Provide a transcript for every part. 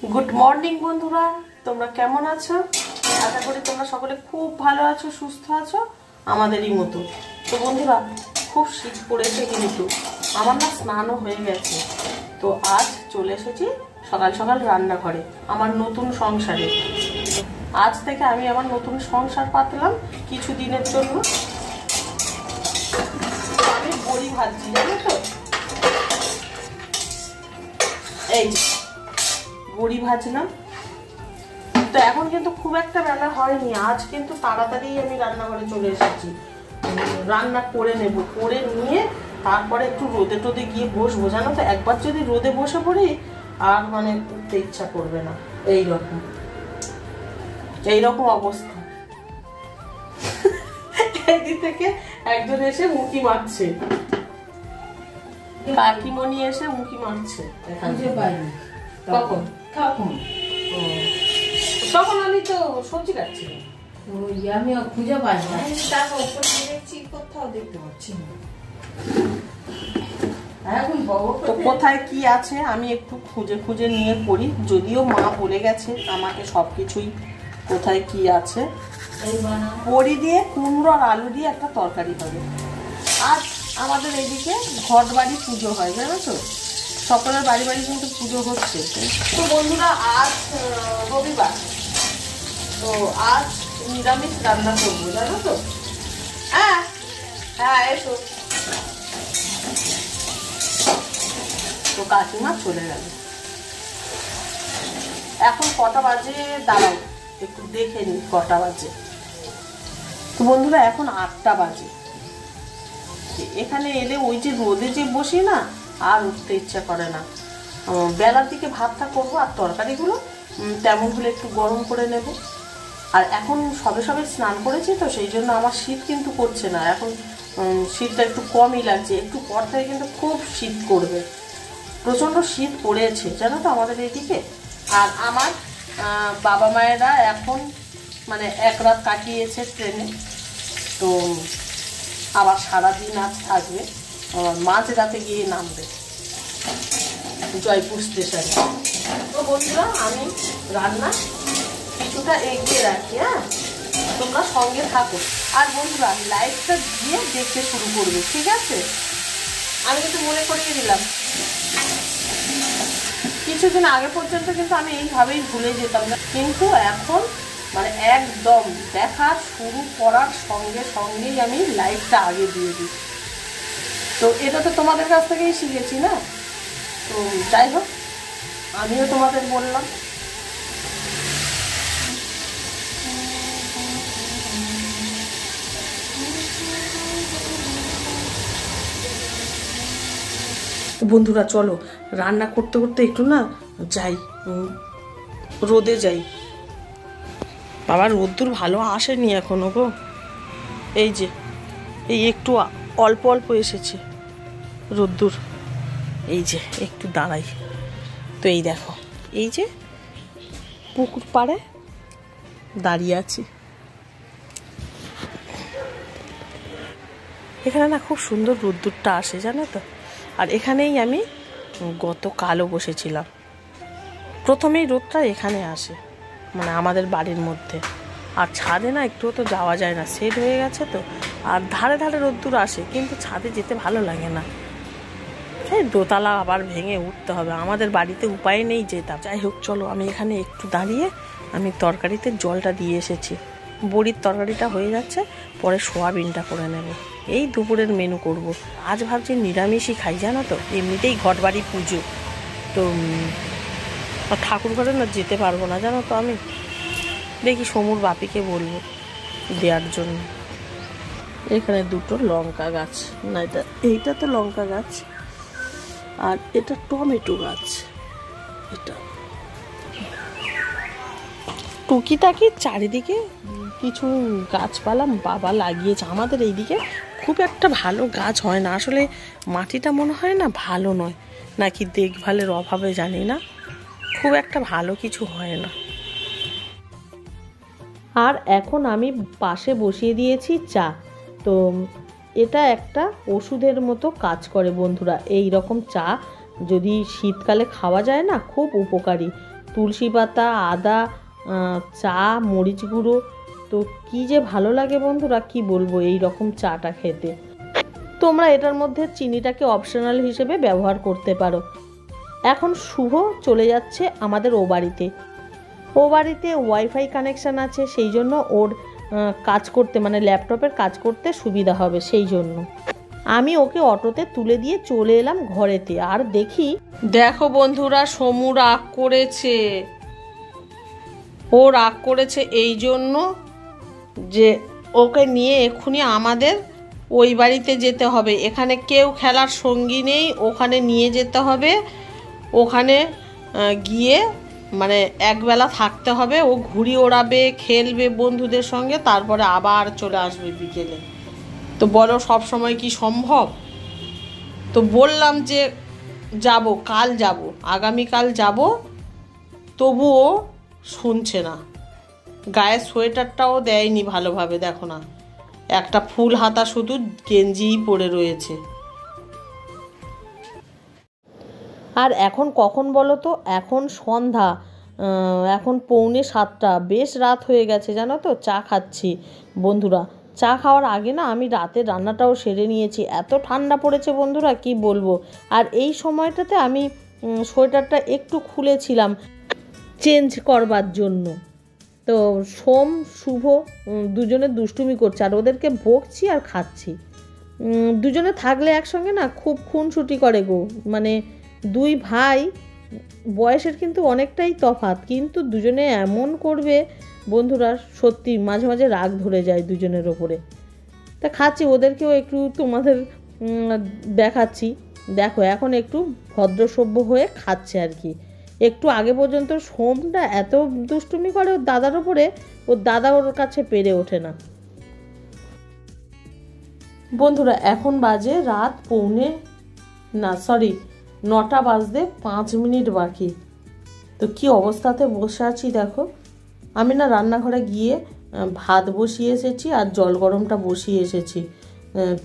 Good morning বন্ধুরা, তোমরা কেমন আছো? আশা করি তোমরা সকলে খুব ভালো আছো, সুস্থ আছো আমাদেরই মতো। তো বন্ধুরা, খুব শীত পড়েছে, কিন্তু আমার না স্নানও হয়ে গেছে। তো আজ চলে এসেছি সকাল সকাল রান্নাঘরে, আমার নতুন সংসারে। আজ থেকে আমি আমার নতুন সংসার পাতলাম কিছু দিনের জন্য। আমি বড়ি ভাজছি, জানো তো, এই বড়ি ভাজলাম। তো এখন কিন্তু খুব একটা রান্না হয়নি, আজ কিন্তু তাড়াতাড়ি আমি রান্নাঘরে চলে এসেছি। রান্না করে নেব, করে নিয়ে তারপরে একটু রোদে টোদে গিয়ে বসবো। জানো তো, একবার যদি রোদে বসে পড়ি আর মানে উঠতে ইচ্ছা করবে না। এইরকম অবস্থা। একদিন থেকে একজন এসে মুখি মারছে, কাকিমণি এসে মুখি মারছে। কখন তখন আমি তো সবজি কাটছি, আমি খুঁজে পাই না, তারপর উপরে দেখছি কোথাও দেখতে পাচ্ছি না। তো কোথায় কি আছে আমি একটু খুঁজে খুঁজে নিয়ে করি। যদিও মা বলে গেছে আমাকে সবকিছুই কোথায় কি আছে। বড়ি দিয়ে কুমড়ো আর আলু দিয়ে একটা তরকারি হবে। আজ আমাদের এদিকে ঘট বাড়ি পুজো হয়, জানো তো, সকলের বাড়ি বাড়ি কিন্তু পুজো হচ্ছে। তো বন্ধুরা, আজ রবিবার, তো আজ নিরামিষ রান্না করবো, জানো তো। হ্যাঁ হ্যাঁ, এসো। তো কাকিমা চলে গেল। এখন কটা বাজে দাঁড়াও একটু দেখে নি কটা বাজে। তো বন্ধুরা, এখন 8টা বাজে। এখানে এলে ওই যে রোদে যে বসি না, আর উঠতে ইচ্ছা করে না। বেলার দিকে ভাতটা করবো, আর তরকারিগুলো তেমন হলে একটু গরম করে নেব। আর এখন সবে সবে স্নান করেছি, তো সেই জন্য আমার শীত কিন্তু করছে না। এখন শীতটা একটু কমই লাগছে। একটু পর থেকে কিন্তু খুব শীত করবে, প্রচণ্ড শীত পড়েছে, জানো তো আমাদের এদিকে। আর আমার বাবা মায়েরা এখন মানে এক রাত কাটিয়েছে ট্রেনে, তো আবার সারাদিন আজ থাকবে, মাঝ রাতে গিয়ে নামবে জয়পুর স্টেশনে। তো বন্ধুরা, আমি রান্না কিছুটা এগিয়ে রাখি, হ্যাঁ, তোমরা সঙ্গে থাকো। আর বন্ধুরা, লাইভটা দিয়ে দেখতে শুরু করবে, ঠিক আছে? আমি কিন্তু মনে করিয়ে দিলাম, কিছুদিন আগে পর্যন্ত কিন্তু আমি এইভাবেই ভুলে যেতাম না, কিন্তু এখন মানে একদম দেখা শুরু করার সঙ্গে সঙ্গেই আমি লাইভটা আগে দিয়ে দিই। তো এটা তো তোমাদের কাছ থেকেই শিখেছি না। তো যাই হোক, আমিও তোমাদের বললাম। বন্ধুরা, চলো রান্না করতে করতে একটু না যাই, রোদে যাই। বাবা, রোদ্দুর ভালো আসেনি এখনো গো। এই যে এই একটু অল্প অল্প এসেছে রোদ্দুর। এই যে একটু দাঁড়াই, তো এই দেখো, এই যে পুকুর পাড়ে দাঁড়িয়ে আছি। এখানে না খুব সুন্দর রোদ্দুরটা আসে, জানো তো। আর এখানেই আমি গতকালও বসেছিলাম। প্রথমেই রোদটা এখানে আসে, মানে আমাদের বাড়ির মধ্যে। আর ছাদে না একটুও তো যাওয়া যায় না, সেট হয়ে গেছে তো। আর ধারে ধারে রোদ্দুর আসে, কিন্তু ছাদে যেতে ভালো লাগে না। এই দোতলা আবার ভেঙে উঠতে হবে, আমাদের বাড়িতে উপায় নেই যেতাম। যাই হোক, চলো আমি এখানে একটু দাঁড়িয়ে আমি তরকারিতে জলটা দিয়ে এসেছি। বড়ির তরকারিটা হয়ে যাচ্ছে, পরে সোয়াবিনটা করে নেব। এই দুপুরের মেনু করব। আজ ভাবছি নিরামিষই খাই, জানো তো। এমনিতেই ঘটবাড়ি পুজো, তো ঠাকুর ঘরে না যেতে পারবো না, জানো তো। আমি দেখি সমুর বাপিকে বলবো দেওয়ার জন্য। এখানে দুটো লঙ্কা গাছ, না এইটা তো লঙ্কা গাছ, আর এটা টমেটো গাছ। এটা টুকিটাকি চারিদিকে কিছু গাছপালা বাবা লাগিয়েছে। আমাদের এইদিকে খুব একটা ভালো গাছ হয় না, আসলে মাটিটা মনে হয় না ভালো নয়, নাকি দেখভালের অভাবে জানি না, খুব একটা ভালো কিছু হয় না। আর এখন আমি পাশে বসিয়ে দিয়েছি চা। তো এটা একটা ওষুধের মতো কাজ করে বন্ধুরা। এই রকম চা যদি শীতকালে খাওয়া যায় না, খুব উপকারী। তুলসী পাতা, আদা, চা, মরিচ গুঁড়ো। তো কী যে ভালো লাগে বন্ধুরা, কি বলবো এই রকম চাটা খেতে। তোমরা এটার মধ্যে চিনিটাকে অপশনাল হিসেবে ব্যবহার করতে পারো। এখন শুভ চলে যাচ্ছে আমাদের ও বাড়িতে ওয়াইফাই কানেকশান আছে, সেই জন্য ওর কাজ করতে মানে ল্যাপটপের কাজ করতে সুবিধা হবে, সেই জন্য আমি ওকে অটোতে তুলে দিয়ে চলে এলাম ঘরেতে। আর দেখো বন্ধুরা, সমু রাগ করেছে। ও রাগ করেছে এই জন্য যে ওকে নিয়ে এক্ষুনি আমাদের ওই বাড়িতে যেতে হবে। এখানে কেউ খেলার সঙ্গী নেই, ওখানে নিয়ে যেতে হবে। ওখানে গিয়ে মানে একবেলা থাকতে হবে। ও ঘুড়ি ওড়াবে, খেলবে বন্ধুদের সঙ্গে, তারপরে আবার চলে আসবে বিকেলে। তো বলো সব সময় কি সম্ভব? তো বললাম যে যাব, কাল যাব, আগামীকাল যাব, তবুও শুনছে না। গায়ে সোয়েটারটাও দেয়নি ভালোভাবে, দেখো না, একটা ফুল হাতা শুধু গেঞ্জিই পরে রয়েছে। আর এখন কখন বলো তো? এখন সন্ধ্যা, এখন 6:45, বেশ রাত হয়ে গেছে জানো তো। চা খাচ্ছি বন্ধুরা। চা খাওয়ার আগে না আমি রাতের রান্নাটাও সেরে নিয়েছি। এত ঠান্ডা পড়েছে বন্ধুরা, কি বলবো। আর এই সময়টাতে আমি সোয়েটারটা একটু খুলেছিলাম চেঞ্জ করবার জন্য। তো সোম, শুভ দুজনে দুষ্টুমি করছে, আর ওদেরকে বকছি আর খাচ্ছি। দুজনে থাকলে একসঙ্গে না খুব খুনসুটি করে গো। মানে দুই ভাই, বয়সের কিন্তু অনেকটাই তফাৎ, কিন্তু দুজনে এমন করবে বন্ধুরা, সত্যি মাঝে মাঝে রাগ ধরে যায় দুজনের ওপরে। তা খাচ্ছি, ওদেরকেও একটু তোমাদের দেখাচ্ছি। দেখো এখন একটু ভদ্রসভ্য হয়ে খাচ্ছে আর কি। একটু আগে পর্যন্ত সোমটা এত দুষ্টুমি করে ওর দাদার ওপরে, ওর দাদা ওর কাছে পেরে ওঠে না। বন্ধুরা এখন বাজে রাত 9টা বাজতে 5 মিনিট বাকি। তো কি অবস্থাতে বসে আছি দেখো। আমি না রান্নাঘরে গিয়ে ভাত বসিয়ে এসেছি আর জল গরমটা বসিয়ে এসেছি।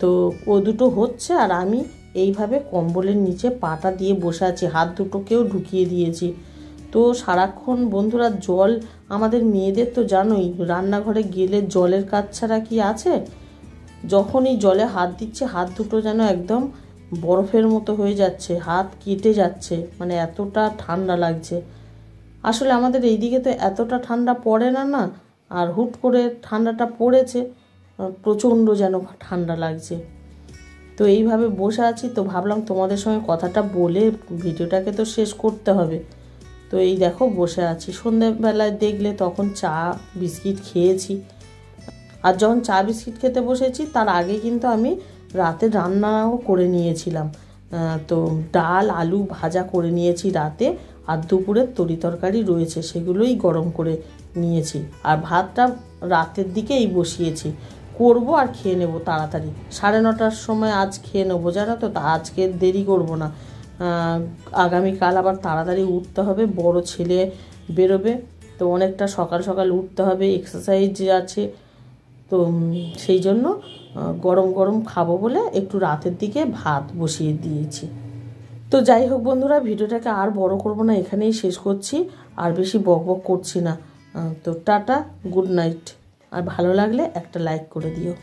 তো ও দুটো হচ্ছে আর আমি এইভাবে কম্বলের নিচে পাটা দিয়ে বসে আছি, হাত দুটোকেও ঢুকিয়ে দিয়েছি। তো সারাক্ষণ বন্ধুরা জল, আমাদের মেয়েদের তো জানোই, রান্নাঘরে গেলে জলের কাজ ছাড়া কি আছে। যখনই জলে হাত দিচ্ছে হাত দুটো যেন একদম বরফের মতো হয়ে যাচ্ছে, হাত কেটে যাচ্ছে, মানে এতটা ঠান্ডা লাগছে। আসলে আমাদের এইদিকে তো এতটা ঠান্ডা পড়ে না, আর হুট করে ঠান্ডাটা পড়েছে, প্রচণ্ড যেন ঠান্ডা লাগছে। তো এইভাবে বসে আছি, তো ভাবলাম তোমাদের সঙ্গে কথাটা বলে ভিডিওটাকে তো শেষ করতে হবে। তো এই দেখো বসে আছি। সন্ধ্যেবেলায় দেখলে তখন চা বিস্কিট খেয়েছি। আর যখন চা বিস্কিট খেতে বসেছি তার আগে কিন্তু আমি রাতে রান্নাও করে নিয়েছিলাম। তো ডাল আলু ভাজা করে নিয়েছি রাতে, আর দুপুরের তরি তরকারি রয়েছে, সেগুলোই গরম করে নিয়েছি। আর ভাতটা রাতের দিকেই বসিয়েছি, করব আর খেয়ে নেব তাড়াতাড়ি। 9:30টার সময় আজ খেয়ে নেবো জানো তো। আজকে দেরি করব না, আগামীকাল আবার তাড়াতাড়ি উঠতে হবে, বড় ছেলে বেরোবে। তো অনেকটা সকাল সকাল উঠতে হবে, এক্সারসাইজ আছে। তো সেই জন্য গরম গরম খাবো বলে একটু রাতের দিকে ভাত বসিয়ে দিয়েছি। তো যাই হোক বন্ধুরা, ভিডিওটাকে আর বড় করব না, এখানেই শেষ করছি। আর বেশি বকবক করছি না। তো টাটা, গুড নাইট। আর ভালো লাগলে একটা লাইক করে দিও।